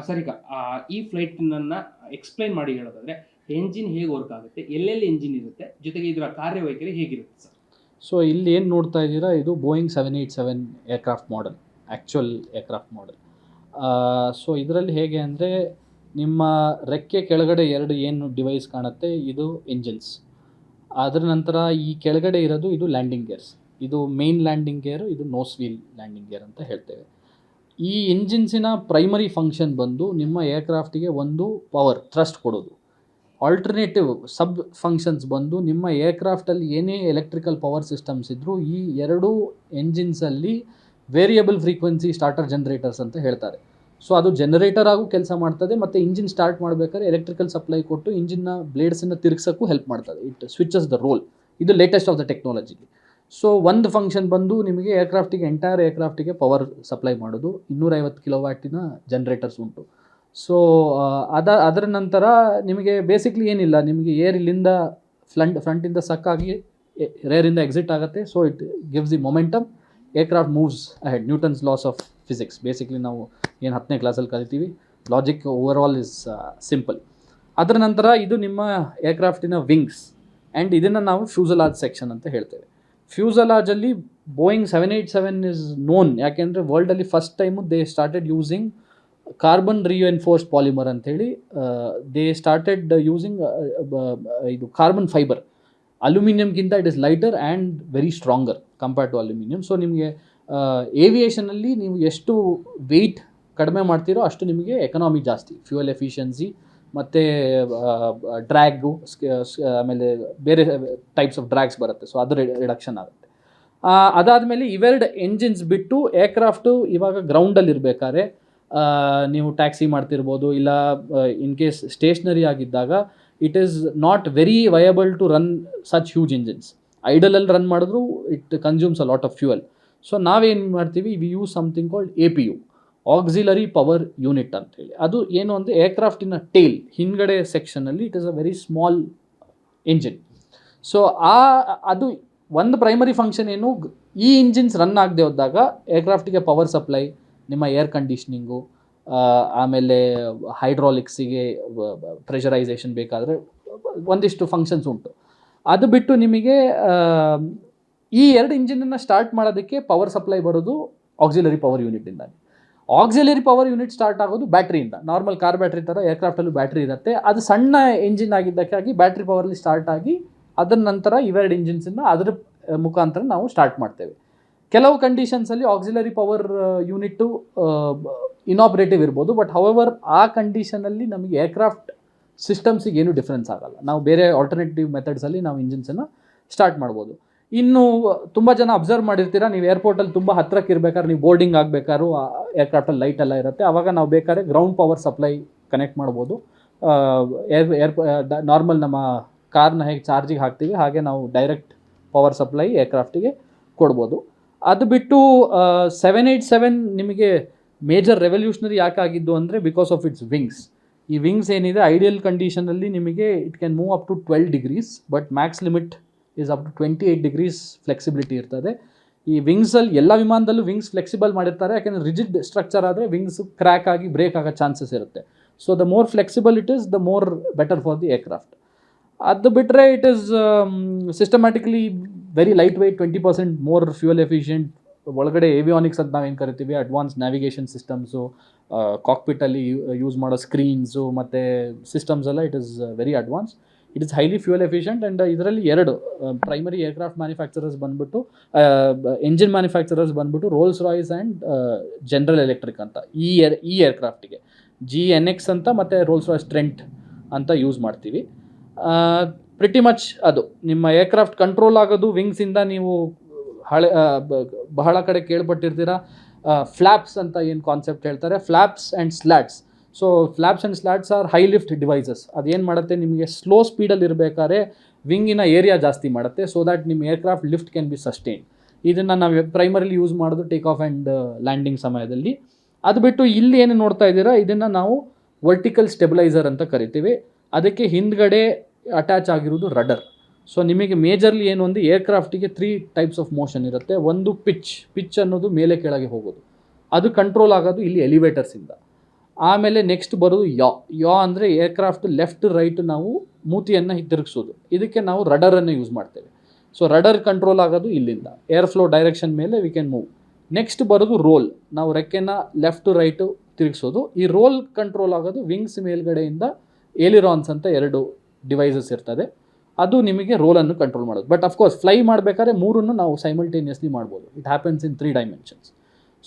Sir ಈಗ ಈ ಫ್ಲೈಟ್ನನ್ನು explain ಮಾಡಿ ಹೇಳೋದಾದರೆ ಎಂಜಿನ್ ಹೇಗೆ ವರ್ಕ್ ಆಗುತ್ತೆ, ಎಲ್ಲೆಲ್ಲಿ ಎಂಜಿನ್ ಇರುತ್ತೆ, ಜೊತೆಗೆ ಇದರ ಕಾರ್ಯವೈಖರಿ ಹೇಗಿರುತ್ತೆ ಸರ್? ಸೊ ಇಲ್ಲಿ ಏನು ನೋಡ್ತಾ ಇದ್ದೀರಾ, ಇದು Boeing 787 aircraft model, actual aircraft model. So ಇದರಲ್ಲಿ ಹೇಗೆ ಅಂದರೆ, ನಿಮ್ಮ ರೆಕ್ಕೆ ಕೆಳಗಡೆ ಎರಡು ಏನು ಡಿವೈಸ್ ಕಾಣುತ್ತೆ, ಇದು ಎಂಜಿನ್ಸ್. ಅದರ ನಂತರ ಈ ಕೆಳಗಡೆ ಇರೋದು ಇದು ಲ್ಯಾಂಡಿಂಗ್ ಗೇರ್ಸ್. ಇದು ಮೇನ್ ಲ್ಯಾಂಡಿಂಗ್ ಗೇರು, ಇದು ನೋಸ್ ವೀಲ್ ಲ್ಯಾಂಡಿಂಗ್ ಗೇರ್ ಅಂತ ಹೇಳ್ತೇವೆ. ಈ ಎಂಜಿನ್ಸಿನ ಪ್ರೈಮರಿ ಫಂಕ್ಷನ್ ಬಂದು ನಿಮ್ಮ ಏರ್ಕ್ರಾಫ್ಟಿಗೆ ಒಂದು ಪವರ್ ಥ್ರಸ್ಟ್ ಕೊಡೋದು. ಆಲ್ಟರ್ನೇಟಿವ್ ಸಬ್ ಫಂಕ್ಷನ್ಸ್ ಬಂದು ನಿಮ್ಮ ಏರ್ಕ್ರಾಫ್ಟಲ್ಲಿ ಏನೇ ಎಲೆಕ್ಟ್ರಿಕಲ್ ಪವರ್ ಸಿಸ್ಟಮ್ಸ್ ಇದ್ದರೂ ಈ ಎರಡೂ ಎಂಜಿನ್ಸಲ್ಲಿ ವೇರಿಯಬಲ್ ಫ್ರೀಕ್ವೆನ್ಸಿ ಸ್ಟಾರ್ಟರ್ ಜನರೇಟರ್ಸ್ ಅಂತ ಹೇಳ್ತಾರೆ. ಸೊ ಅದು ಜನರೇಟರ್ ಆಗೂ ಕೆಲಸ ಮಾಡ್ತದೆ, ಮತ್ತು ಇಂಜಿನ್ ಸ್ಟಾರ್ಟ್ ಮಾಡಬೇಕಾದ್ರೆ ಎಲೆಕ್ಟ್ರಿಕಲ್ ಸಪ್ಲೈ ಕೊಟ್ಟು ಇಂಜಿನ್ನ ಬ್ಲೇಡ್ಸನ್ನು ತಿರುಗಿಸೋಕ್ಕೂ ಹೆಲ್ಪ್ ಮಾಡ್ತದೆ. It switches the role. ಇದು latest of the technology. So ಒಂದು ಫಂಕ್ಷನ್ ಬಂದು ನಿಮಗೆ ಏರ್ಕ್ರಾಫ್ಟಿಗೆ, ಎಂಟೈರ್ ಏರ್ಕ್ರಾಫ್ಟಿಗೆ ಪವರ್ ಸಪ್ಲೈ ಮಾಡೋದು. 250 ಕಿಲೋವ್ಯಾಟಿನ ಜನರೇಟರ್ಸ್ ಉಂಟು. ಸೊ ಅದರ ನಂತರ ನಿಮಗೆ ಬೇಸಿಕ್ಲಿ ಏನಿಲ್ಲ, ನಿಮಗೆ ಏರ್ ಇಲ್ಲಿಂದ ಫ್ರಂಟಿಂದ ಸಕ್ಕಾಗಿ ರೇರಿಂದ ಎಕ್ಸಿಟ್ ಆಗುತ್ತೆ. So it gives the momentum, aircraft moves ahead. Newton's loss of physics basically ನಾವು ಏನು 10ನೇ ಕ್ಲಾಸಲ್ಲಿ ಕಲಿತೀವಿ. Logic over all is simple. ಅದರ ನಂತರ ಇದು ನಿಮ್ಮ ಏರ್ಕ್ರಾಫ್ಟಿನ ವಿಂಗ್ಸ್, ಆ್ಯಂಡ್ ಇದನ್ನು ನಾವು ಫ್ಯೂಸಲಾಜ್ ಸೆಕ್ಷನ್ ಅಂತ ಹೇಳ್ತೇವೆ. ಫ್ಯೂಸಲಾಜಲ್ಲಿ ಬೋಯಿಂಗ್ 787 ಇಸ್ ನೋನ್, ಯಾಕೆಂದರೆ ವರ್ಲ್ಡಲ್ಲಿ first time they started using carbon reinforced polymer ಅಂಥೇಳಿ. ದೇ ಸ್ಟಾರ್ಟೆಡ್ ಯೂಸಿಂಗ್ ಇದು ಕಾರ್ಬನ್ ಫೈಬರ್. ಅಲ್ಯೂಮಿನಿಯಮ್ಗಿಂತ it is lighter and very stronger compared to aluminium. So ನಿಮಗೆ ಏವಿಯೇಷನಲ್ಲಿ ನೀವು ಎಷ್ಟು ವೆಯ್ಟ್ ಕಡಿಮೆ ಮಾಡ್ತೀರೋ ಅಷ್ಟು ನಿಮಗೆ ಎಕನಾಮಿ ಜಾಸ್ತಿ, ಫ್ಯೂಯಲ್ ಎಫಿಷಿಯನ್ಸಿ ಮತ್ತು ಡ್ರ್ಯಾಗು, ಆಮೇಲೆ ಬೇರೆ ಟೈಪ್ಸ್ ಆಫ್ ಡ್ರ್ಯಾಗ್ಸ್ ಬರುತ್ತೆ. ಸೊ ಅದು ರಿಡಕ್ಷನ್ ಆಗುತ್ತೆ. ಅದಾದಮೇಲೆ ಇವೆರಡು ಎಂಜಿನ್ಸ್ ಬಿಟ್ಟು ಏರ್ಕ್ರಾಫ್ಟು ಇವಾಗ ಗ್ರೌಂಡಲ್ಲಿ ಇರಬೇಕಾದ್ರೆ, ನೀವು ಟ್ಯಾಕ್ಸಿ ಮಾಡ್ತಿರ್ಬೋದು, ಇಲ್ಲ ಇನ್ ಕೇಸ್ ಸ್ಟೇಷ್ನರಿ ಆಗಿದ್ದಾಗ it is not very viable to run such huge engines. ಐಡಲಲ್ಲಿ ರನ್ ಮಾಡಿದ್ರು it consumes a lot of fuel. So ನಾವೇನು ಮಾಡ್ತೀವಿ, we use something called APU, auxiliary power unit ಅಂತೇಳಿ. ಅದು ಏನು ಅಂದರೆ ಏರ್ಕ್ರಾಫ್ಟಿನ ಟೇಲ್ ಹಿಂದ್ಗಡೆ ಸೆಕ್ಷನಲ್ಲಿ it is a very small engine. So ಅದು ಒಂದು ಪ್ರೈಮರಿ ಫಂಕ್ಷನ್ ಏನು, ಈ ಇಂಜಿನ್ಸ್ ರನ್ ಆಗದೆ ಹೋದಾಗ ಏರ್ಕ್ರಾಫ್ಟಿಗೆ ಪವರ್ ಸಪ್ಲೈ, ನಿಮ್ಮ ಏರ್ ಕಂಡೀಷ್ನಿಂಗು, ಆಮೇಲೆ ಹೈಡ್ರಾಲಿಕ್ಸಿಗೆ ಪ್ರೆಷರೈಸೇಷನ್ ಬೇಕಾದರೆ ಒಂದಿಷ್ಟು ಫಂಕ್ಷನ್ಸ್ ಉಂಟು. ಅದು ಬಿಟ್ಟು ನಿಮಗೆ ಈ ಎರಡು ಇಂಜಿನನ್ನು ಸ್ಟಾರ್ಟ್ ಮಾಡೋದಕ್ಕೆ ಪವರ್ ಸಪ್ಲೈ ಬರೋದು ಆಕ್ಸಿಲರಿ ಪವರ್ ಯೂನಿಟಿಂದ. ಆಕ್ಸಿಲರಿ ಪವರ್ ಯೂನಿಟ್ ಸ್ಟಾರ್ಟ್ ಆಗೋದು ಬ್ಯಾಟ್ರಿಯಿಂದ. ನಾರ್ಮಲ್ ಕಾರ್ ಬ್ಯಾಟ್ರಿ ಥರ ಏರ್ಕ್ರಾಫ್ಟಲ್ಲೂ ಬ್ಯಾಟ್ರಿ ಇರುತ್ತೆ. ಅದು ಸಣ್ಣ ಇಂಜಿನ್ ಆಗಿದ್ದಕ್ಕಾಗಿ ಬ್ಯಾಟ್ರಿ ಪವರಲ್ಲಿ ಸ್ಟಾರ್ಟ್ ಆಗಿ ಅದರ ನಂತರ ಇವೆರಡು ಇಂಜಿನ್ಸನ್ನು ಅದರ ಮುಖಾಂತರ ನಾವು ಸ್ಟಾರ್ಟ್ ಮಾಡ್ತೇವೆ. ಕೆಲವು ಕಂಡೀಷನ್ಸಲ್ಲಿ ಆಕ್ಸಿಲರಿ ಪವರ್ ಯೂನಿಟ್ಟು ಇನಾಪರೇಟಿವ್ ಇರ್ಬೋದು, ಬಟ್ ಹೌಎವರ್ ಆ ಕಂಡೀಷನಲ್ಲಿ ನಮಗೆ ಏರ್ಕ್ರಾಫ್ಟ್ ಸಿಸ್ಟಮ್ಸಿಗೆ ಏನೂ ಡಿಫ್ರೆನ್ಸ್ ಆಗೋಲ್ಲ. ನಾವು ಬೇರೆ ಆಲ್ಟರ್ನೇಟಿವ್ ಮೆಥಡ್ಸಲ್ಲಿ ನಾವು ಇಂಜಿನ್ಸನ್ನು ಸ್ಟಾರ್ಟ್ ಮಾಡ್ಬೋದು. ಇನ್ನು ತುಂಬ ಜನ ಅಬ್ಸರ್ವ್ ಮಾಡಿರ್ತೀರ, ನೀವು ಏರ್ಪೋರ್ಟಲ್ಲಿ ತುಂಬ ಹತ್ತಿರಕ್ಕೆ ಇರಬೇಕಾದ್ರೆ, ನೀವು ಬೋರ್ಡಿಂಗ್ ಆಗಬೇಕಾದ್ರೂ ಏರ್ಕ್ರಾಫ್ಟಲ್ಲಿ ಲೈಟ್ ಎಲ್ಲ ಇರುತ್ತೆ. ಆವಾಗ ನಾವು ಬೇಕಾದ್ರೆ ಗ್ರೌಂಡ್ ಪವರ್ ಸಪ್ಲೈ ಕನೆಕ್ಟ್ ಮಾಡ್ಬೋದು. ನಾರ್ಮಲ್ ನಮ್ಮ ಕಾರ್ನ ಹೇಗೆ ಚಾರ್ಜಿಗೆ ಹಾಕ್ತೀವಿ ಹಾಗೆ ನಾವು ಡೈರೆಕ್ಟ್ ಪವರ್ ಸಪ್ಲೈ ಏರ್ಕ್ರಾಫ್ಟಿಗೆ ಕೊಡ್ಬೋದು. ಅದು ಬಿಟ್ಟು 787 ನಿಮಗೆ ಮೇಜರ್ ರೆವಲ್ಯೂಷನರಿ ಯಾಕಾಗಿದ್ದು ಅಂದರೆ ಬಿಕಾಸ್ ಆಫ್ ಇಟ್ಸ್ ವಿಂಗ್ಸ್. ಈ ವಿಂಗ್ಸ್ ಏನಿದೆ, ಐಡಿಯಲ್ ಕಂಡೀಷನಲ್ಲಿ ನಿಮಗೆ it can move up to 12 degrees, but max limit is up to 28 degrees flexibility ಇರ್ತದೆ. ಈ ವಿಂಗ್ಸಲ್ಲಿ ಎಲ್ಲ ವಿಮಾನದಲ್ಲೂ ವಿಂಗ್ಸ್ ಫ್ಲೆಕ್ಸಿಬಲ್ ಮಾಡಿರ್ತಾರೆ, ಯಾಕೆಂದರೆ ರಿಜಿಡ್ ಸ್ಟ್ರಕ್ಚರ್ ಆದರೆ ವಿಂಗ್ಸ್ ಕ್ರ್ಯಾಕ್ ಆಗಿ ಬ್ರೇಕ್ ಆಗೋ ಚಾನ್ಸಸ್ ಇರುತ್ತೆ. So the more flexible it is, the more better for the aircraft. ಅದು ಬಿಟ್ಟರೆ it is systematically very light weight, 20% more fuel efficient. ಒಳಗಡೆ ಏವಿಯಾನಿಕ್ಸ್ ಅಂತ ನಾವೇನು ಕರಿತೀವಿ, ಅಡ್ವಾನ್ಸ್ ನ್ಯಾವಿಗೇಷನ್ ಸಿಸ್ಟಮ್ಸು, ಕಾಕ್ಪಿಟಲ್ಲಿ ಯೂಸ್ ಮಾಡೋ ಸ್ಕ್ರೀನ್ಸು ಮತ್ತು ಸಿಸ್ಟಮ್ಸ್ ಎಲ್ಲ it is very advance. It is highly fuel efficient. And ಇದರಲ್ಲಿ ಎರಡು ಪ್ರೈಮರಿ ಏರ್ಕ್ರಾಫ್ಟ್ ಮ್ಯಾನುಫ್ಯಾಕ್ಚರರ್ಸ್ ಬಂದುಬಿಟ್ಟು, ಎಂಜಿನ್ ಮ್ಯಾನುಫ್ಯಾಕ್ಚರರ್ಸ್ ಬಂದುಬಿಟ್ಟು Rolls Royce and General Electric ಅಂತ. ಈ ಏರ್ಕ್ರಾಫ್ಟಿಗೆ GNX ಅಂತ ಮತ್ತು ರೋಲ್ಸ್ ರಾಯ್ಸ್ ಟ್ರೆಂಟ್ ಅಂತ ಯೂಸ್ ಮಾಡ್ತೀವಿ. ಪ್ರಿಟಿ ಮಚ್ ಅದು ನಿಮ್ಮ ಏರ್ಕ್ರಾಫ್ಟ್ ಕಂಟ್ರೋಲ್ ಆಗೋದು ವಿಂಗ್ಸಿಂದ. ನೀವು ಬಹಳ ಕಡೆ ಕೇಳ್ಪಟ್ಟಿರ್ತೀರ ಫ್ಲ್ಯಾಪ್ಸ್ ಅಂತ ಏನು ಕಾನ್ಸೆಪ್ಟ್ ಹೇಳ್ತಾರೆ, flaps and slats. So flaps and slats are high lift devices. ಅದೇನು ಮಾಡುತ್ತೆ, ನಿಮಗೆ ಸ್ಲೋ ಸ್ಪೀಡಲ್ಲಿ ಇರಬೇಕಾದ್ರೆ ವಿಂಗಿನ ಏರಿಯಾ ಜಾಸ್ತಿ ಮಾಡುತ್ತೆ, ಸೊ ದ್ಯಾಟ್ ನಿಮ್ಮ aircraft lift can be sustain. ಇದನ್ನು ನಾವು ಪ್ರೈಮರಿಲಿ ಯೂಸ್ ಮಾಡೋದು ಟೇಕ್ ಆಫ್ ಆ್ಯಂಡ್ ಲ್ಯಾಂಡಿಂಗ್ ಸಮಯದಲ್ಲಿ. ಅದು ಬಿಟ್ಟು ಇಲ್ಲಿ ಏನು ನೋಡ್ತಾ ಇದ್ದೀರಾ, ಇದನ್ನು ನಾವು ವರ್ಟಿಕಲ್ ಸ್ಟೆಬಿಲೈಸರ್ ಅಂತ ಕರಿತೀವಿ. ಅದಕ್ಕೆ ಹಿಂದ್ಗಡೆ ಅಟ್ಯಾಚ್ ಆಗಿರೋದು ರಡರ್. ಸೊ ನಿಮಗೆ ಮೇಜರ್ಲಿ ಏನು ಅಂದರೆ ಏರ್ಕ್ರಾಫ್ಟಿಗೆ 3 ಟೈಪ್ಸ್ ಆಫ್ ಮೋಷನ್ ಇರುತ್ತೆ. ಒಂದು ಪಿಚ್ ಅನ್ನೋದು ಮೇಲೆ ಕೆಳಗೆ ಹೋಗೋದು, ಅದು ಕಂಟ್ರೋಲ್ ಆಗೋದು ಇಲ್ಲಿ ಎಲಿವೇಟರ್ಸಿಂದ. ಆಮೇಲೆ ನೆಕ್ಸ್ಟ್ ಬರೋದು ಯಾ ಅಂದರೆ ಏರ್ಕ್ರಾಫ್ಟ್ ಲೆಫ್ಟ್ ರೈಟ್ ನಾವು ಮೂತಿಯನ್ನು ತಿರುಗಿಸೋದು. ಇದಕ್ಕೆ ನಾವು ರಡರನ್ನು ಯೂಸ್ ಮಾಡ್ತೇವೆ. ಸೊ ರಡರ್ ಕಂಟ್ರೋಲ್ ಆಗೋದು ಇಲ್ಲಿಂದ, ಏರ್ ಫ್ಲೋ ಡೈರೆಕ್ಷನ್ ಮೇಲೆ ವಿ ಕ್ಯಾನ್ ಮೂವ್. ನೆಕ್ಸ್ಟ್ ಬರೋದು ರೋಲ್, ನಾವು ರೆಕ್ಕೆನ ಲೆಫ್ಟ್ ರೈಟು ತಿರುಗಿಸೋದು. ಈ ರೋಲ್ ಕಂಟ್ರೋಲ್ ಆಗೋದು ವಿಂಗ್ಸ್ ಮೇಲ್ಗಡೆಯಿಂದ ಏಲಿರಾನ್ಸ್ ಅಂತ 2 ಡಿವೈಸಸ್ ಇರ್ತದೆ, ಅದು ನಿಮಗೆ ರೋಲನ್ನು ಕಂಟ್ರೋಲ್ ಮಾಡೋದು. ಬಟ್ ಅಫ್ಕೋರ್ಸ್ ಫ್ಲೈ ಮಾಡಬೇಕಾದ್ರೆ ಮೂರನ್ನು ನಾವು ಸೈಮಲ್ಟೇನಿಯಸ್ಲಿ ಮಾಡ್ಬೋದು. It happens in 3 dimensions.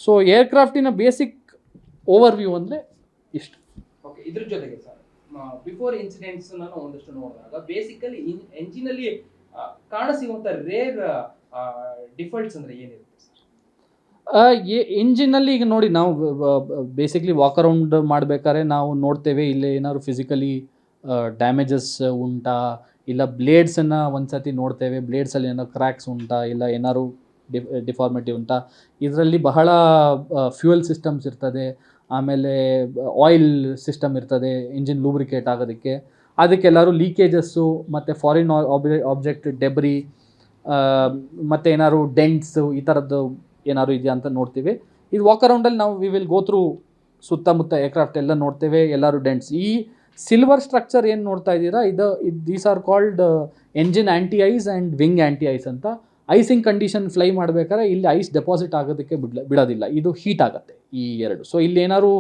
So ಏರ್ಕ್ರಾಫ್ಟಿನ ಬೇಸಿಕ್ ಓವರ್ವ್ಯೂ ಅಂದರೆ ಇಷ್ಟು. ಓಕೆ, ಇದ್ರ ಜೊತೆಗೆ ಸರ್ ಬಿಫೋರ್ ಇನ್ಸಿಡೆಂಟ್ಸ್ ನಾನು ಒಂದಷ್ಟು ನೋಡಿದಾಗ ಬೇಸಿಕಲಿ ಎಂಜಿನಲ್ಲಿ ಕಾಣಸಿಗುವಂಥ ರೇರ್ ಡಿಫಾಲ್ಟ್ಸ್ ಅಂದರೆ ಏನಿರುತ್ತೆ ಸರ್? ಇಂಜಿನಲ್ಲಿ ಈಗ ನೋಡಿ, ನಾವು ಬೇಸಿಕ್ಲಿ ವಾಕ್ ಅರೌಂಡ್ ಮಾಡಬೇಕಾದ್ರೆ ನಾವು ನೋಡ್ತೇವೆ ಇಲ್ಲಿ ಏನಾದ್ರು ಫಿಸಿಕಲಿ ಡ್ಯಾಮೇಜಸ್ ಉಂಟಾ, ಇಲ್ಲ ಬ್ಲೇಡ್ಸನ್ನು ಒಂದು ಸತಿ ನೋಡ್ತೇವೆ, ಬ್ಲೇಡ್ಸಲ್ಲಿ ಏನೋ ಕ್ರ್ಯಾಕ್ಸ್ ಉಂಟಾ, ಇಲ್ಲ ಏನಾದ್ರು ಡಿಫಾರ್ಮಿಟಿ ಉಂಟಾ. ಇದರಲ್ಲಿ ಬಹಳ ಫ್ಯೂಯಲ್ ಸಿಸ್ಟಮ್ಸ್ ಇರ್ತದೆ, ಆಮೇಲೆ ಆಯಿಲ್ ಸಿಸ್ಟಮ್ ಇರ್ತದೆ ಇಂಜಿನ್ ಲೂಬ್ರಿಕೇಟ್ ಆಗೋದಕ್ಕೆ. ಅದಕ್ಕೆಲ್ಲರೂ ಲೀಕೇಜಸ್ಸು ಮತ್ತು ಫಾರಿನ್ ಆಬ್ಜೆಕ್ಟ್ ಡೆಬ್ರಿ ಮತ್ತು ಏನಾದ್ರು ಡೆಂಟ್ಸು ಈ ಥರದ್ದು ಏನಾದ್ರು ಇದೆಯಾ ಅಂತ ನೋಡ್ತೀವಿ. ಇದು ವಾಕ್ ಅರೌಂಡಲ್ಲಿ ನಾವು ವಿ ವಿಲ್ ಗೋ ಥ್ರೂ ಸುತ್ತಮುತ್ತ ಏರ್ಕ್ರಾಫ್ಟ್ ಎಲ್ಲ ನೋಡ್ತೇವೆ, ಎಲ್ಲರೂ ಡೆಂಟ್ಸ್. ಈ ಸಿಲ್ವರ್ ಸ್ಟ್ರಕ್ಚರ್ ಏನು ನೋಡ್ತಾ ಇದ್ದೀರಾ, these are called engine anti ice and wing anti ice ಅಂತ. ಐಸಿಂಗ್ ಕಂಡೀಷನ್ ಫ್ಲೈ ಮಾಡಬೇಕಾದ್ರೆ ಇಲ್ಲಿ ಐಸ್ ಡೆಪಾಸಿಟ್ ಆಗೋದಕ್ಕೆ ಬಿಡೋದಿಲ್ಲ, ಇದು ಹೀಟ್ ಆಗುತ್ತೆ ಈ 2. ಸೊ ಇಲ್ಲಿ ಏನಾದ್ರು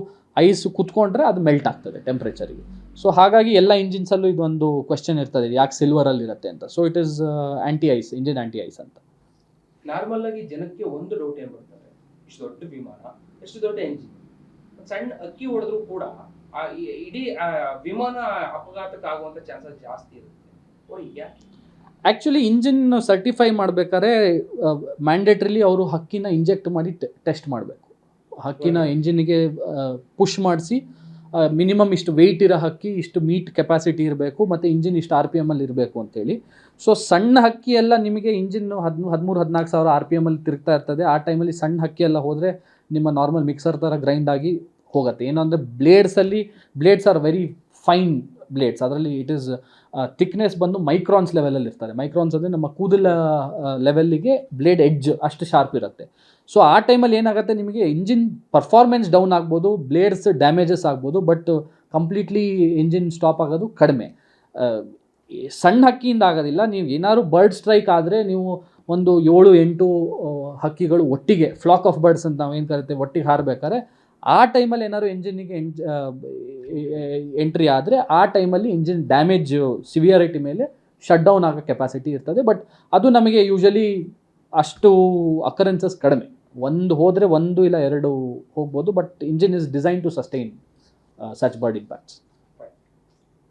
ಐಸ್ ಕುತ್ಕೊಂಡ್ರೆ ಅದು ಮೆಲ್ಟ್ ಆಗ್ತದೆ ಟೆಂಪ್ರೇಚರಿಗೆ. ಸೊ ಹಾಗಾಗಿ ಎಲ್ಲ ಇಂಜಿನ್ಸಲ್ಲೂ ಇದೊಂದು ಕ್ವೆಶ್ಚನ್ ಇರ್ತದೆ, ಯಾಕೆ ಸಿಲ್ವರಲ್ಲಿ ಇರುತ್ತೆ ಅಂತ. So it is anti ice, engine anti ice ಅಂತ. ನಾರ್ಮಲ್ ಆಗಿ ಜನಕ್ಕೆ ಒಂದು ಡೌಟ್ ಏನು ಬರ್ತದೆ, ಇಷ್ಟು ದೊಡ್ಡ ವಿಮಾನ, ಎಷ್ಟು ದೊಡ್ಡ ಎಂಜಿನ್, ಸಣ್ಣ ಅಕ್ಕಿ ಹೊಡೆದ್ರು ಕೂಡ ಇಡೀ ವಿಮಾನ ಅಪಘಾತಕ್ಕಾಗುವಂಥ ಚಾನ್ಸಸ್ ಜಾಸ್ತಿ ಇರುತ್ತೆ. ಯಾಕೆ? ಆ್ಯಕ್ಚುಲಿ ಇಂಜಿನ್ ಸರ್ಟಿಫೈ ಮಾಡಬೇಕಾದ್ರೆ ಮ್ಯಾಂಡೇಟ್ರಿಲಿ ಅವರು ಹಕ್ಕಿನ ಇಂಜೆಕ್ಟ್ ಮಾಡಿ ಟೆಸ್ಟ್ ಮಾಡಬೇಕು. ಹಕ್ಕಿನ ಇಂಜಿನ್ಗೆ ಪುಷ್ ಮಾಡಿಸಿ ಮಿನಿಮಮ್ ಇಷ್ಟು ವೆಯ್ಟ್ ಇರೋ ಹಕ್ಕಿ, ಇಷ್ಟು ಮೀಟ್ ಕೆಪಾಸಿಟಿ ಇರಬೇಕು, ಮತ್ತು ಇಂಜಿನ್ ಇಷ್ಟು RPM ಅಲ್ಲಿ ಇರಬೇಕು ಅಂತೇಳಿ. ಸೊ ಸಣ್ಣ ಹಕ್ಕಿ ಎಲ್ಲ ನಿಮಗೆ ಇಂಜಿನ್ 13-14 ಸಾವಿರ RPM ಅಲ್ಲಿ ತಿರುಗ್ತಾ ಇರ್ತದೆ. ಆ ಟೈಮಲ್ಲಿ ಸಣ್ಣ ಹಕ್ಕಿ ಎಲ್ಲ ಹೋದರೆ ನಿಮ್ಮ ನಾರ್ಮಲ್ ಮಿಕ್ಸರ್ ಥರ ಗ್ರೈಂಡ್ ಆಗಿ ಹೋಗುತ್ತೆ. ಏನು ಅಂದರೆ blades are very fine blades. ಅದರಲ್ಲಿ ಇಟ್ ಈಸ್ ಥಿಕ್ನೆಸ್ ಬಂದು ಮೈಕ್ರಾನ್ಸ್ ಲೆವೆಲಲ್ಲಿ ಇರ್ತಾರೆ. ಮೈಕ್ರಾನ್ಸ್ ಅಂದರೆ ನಮ್ಮ ಕೂದಲ ಲೆವೆಲ್ಲಿಗೆ ಬ್ಲೇಡ್ ಎಡ್ಜ್ ಅಷ್ಟು ಶಾರ್ಪ್ ಇರುತ್ತೆ. ಸೊ ಆ ಟೈಮಲ್ಲಿ ಏನಾಗುತ್ತೆ, ನಿಮಗೆ ಇಂಜಿನ್ ಪರ್ಫಾರ್ಮೆನ್ಸ್ ಡೌನ್ ಆಗ್ಬೋದು, ಬ್ಲೇಡ್ಸ್ ಡ್ಯಾಮೇಜಸ್ ಆಗ್ಬೋದು, ಬಟ್ ಕಂಪ್ಲೀಟ್ಲಿ ಇಂಜಿನ್ ಸ್ಟಾಪ್ ಆಗೋದು ಕಡಿಮೆ. ಸಣ್ಣ ಹಕ್ಕಿಯಿಂದ ಆಗೋದಿಲ್ಲ. ನೀವು ಏನಾದ್ರು ಬರ್ಡ್ ಸ್ಟ್ರೈಕ್ ಆದರೆ ನೀವು ಒಂದು 7-8 ಹಕ್ಕಿಗಳು ಒಟ್ಟಿಗೆ, ಫ್ಲಾಕ್ ಆಫ್ ಬರ್ಡ್ಸ್ ಅಂತ ನಾವು ಏನು ಕರಿತೇವೆ, ಒಟ್ಟಿಗೆ ಹಾರಬೇಕಾದ್ರೆ ಆ ಟೈಮಲ್ಲಿ ಏನಾದ್ರು ಎಂಜಿನ್ನಿಗೆ ಎಂಟ್ರಿ ಆದರೆ ಆ ಟೈಮಲ್ಲಿ ಇಂಜಿನ್ ಡ್ಯಾಮೇಜ್ ಸಿವಿಯಾರಿಟಿ ಮೇಲೆ ಶಟ್ ಡೌನ್ ಆಗೋ ಕೆಪಾಸಿಟಿ ಇರ್ತದೆ. ಬಟ್ ಅದು ನಮಗೆ ಯೂಶಲಿ ಅಷ್ಟು ಅಕರೆನ್ಸಸ್ ಕಡಿಮೆ. ಒಂದು ಹೋದರೆ 1 ಇಲ್ಲ 2 ಹೋಗ್ಬೋದು, but engine is design to sustain such bird impacts.